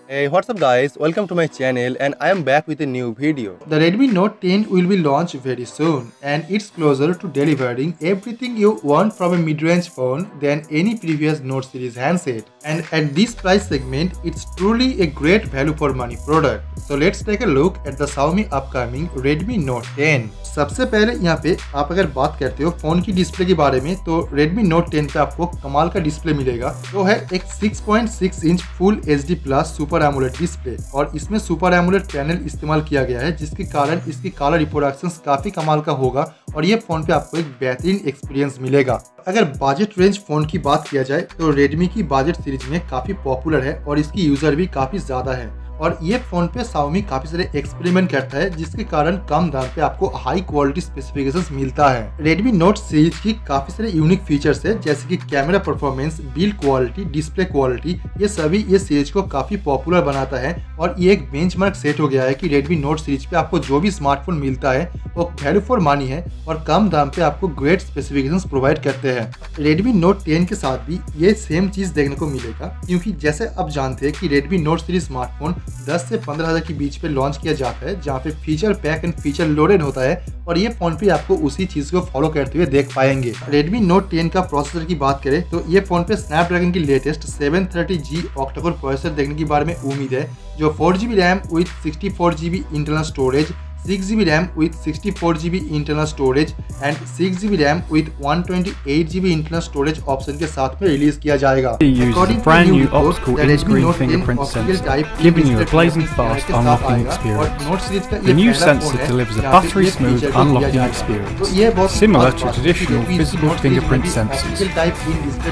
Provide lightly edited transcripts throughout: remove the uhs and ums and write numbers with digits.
Hey, what's up guys? Welcome to my channel and I am back with a new video. The Redmi Note 10 will be launched very soon and it's closer to delivering everything you want from a mid-range phone than any previous Note series handset. And at this price segment, it's truly a great value for money product. So let's take a look at the Xiaomi upcoming Redmi Note 10. सबसे पहले यहाँ पे आप अगर बात करते हो phone की डिस्प्ले के बारे में तो Redmi Note 10 पे आपको कमाल का डिस्प्ले मिलेगा जो है एक 6.6 inch full HD plus super AMOLED display और इसमें सुपर एमोलेड पैनल इस्तेमाल किया गया है जिसके कारण इसकी कलर रिप्रोडक्शंस काफी कमाल का होगा और ये फोन पे आपको एक बेहतरीन एक्सपीरियंस मिलेगा। अगर बजट रेंज फोन की बात किया जाए तो Redmi की बजट सीरीज में काफी पॉपुलर है और इसकी यूजर भी काफी ज्यादा है और ये फोन पे Xiaomi काफी सारे एक्सपेरिमेंट करता है जिसके कारण कम दाम पे आपको हाई क्वालिटी स्पेसिफिकेशंस मिलता है। Redmi Note सीरीज की काफी सारे यूनिक फीचर्स है जैसे कि camera performance, build quality, display quality, ये सभी ये सीरीज को काफी पॉपुलर बनाता है और ये एक बेंचमार्क सेट हो गया है कि Redmi Note सीरीज पे आपको जो भी स्मार्टफोन मिलता है वो वैल्यू फॉर मनी है और कम दाम पे आपको ग्रेट स्पेसिफिकेशंस प्रोवाइड करते हैं। Redmi Note 10 के साथ भी ये सेम चीज देखने को मिलेगा क्योंकि जैसे आप जानते हैं कि Redmi Note सीरीज स्मार्टफोन 10 से 15,000 के बीच पे लॉन्च किया जाता है जहाँ pay feature pack and feature loaded होता है और ये फोन पे आपको उसी चीज को फॉलो करते हुए देख पाएंगे। Redmi Note 10 का प्रोसेसर की बात करें तो ये फोन पे Snapdragon की latest 730G Octa Core processor देखने के बारे में उम्मीद है जो 4GB RAM with 64GB internal storage, 6GB RAM with 64GB internal storage and 6GB RAM with 128GB internal storage option के साथ में रिलीज किया जाएगा। Uses a brand new optical in-screen fingerprint sensor, giving you a blazing fast unlocking experience. The new sensor delivers a buttery smooth unlocking experience, similar to traditional physical fingerprint sensors.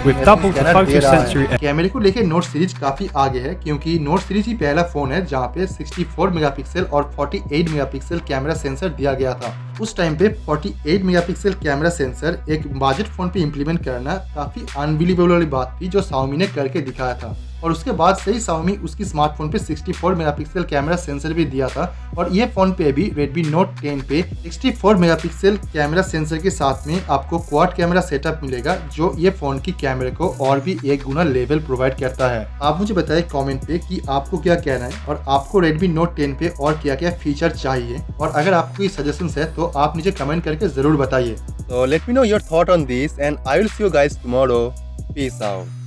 With double the photosensory. कैमरे को लेकर note series काफी आगे है क्योंकि note series ही पहला phone है जहाँ पे 64 मेगापिक्सल और 48 मेगापिक्सल कैमरा सेंसर दिया गया था। उस टाइम पे 48 मेगापिक्सल कैमरा सेंसर एक बजट फोन पे इंप्लीमेंट करना काफी अनबिलीवेबल वाली बात थी जो Xiaomi ने करके दिखाया था और उसके बाद से ही Xiaomi उसकी स्मार्टफोन पे 64 मेगापिक्सल कैमरा सेंसर भी दिया था और ये फोन पे भी Redmi Note 10 पे 64 मेगापिक्सल कैमरा सेंसर के साथ में आपको क्वाड कैमरा सेटअप मिलेगा जो ये फोन की कैमरे को और भी एक गुना लेवल प्रोवाइड करता है। आप मुझे बताएं कमेंट पे कि आपको क्या कहना है और आपको Redmi Note 10 पे और क्या क्या फीचर चाहिए और अगर आपको कोई सजेशंस है तो आप मुझे कमेंट करके जरूर बताइए। So let me know your thought on this and I will see you guys tomorrow. Peace out.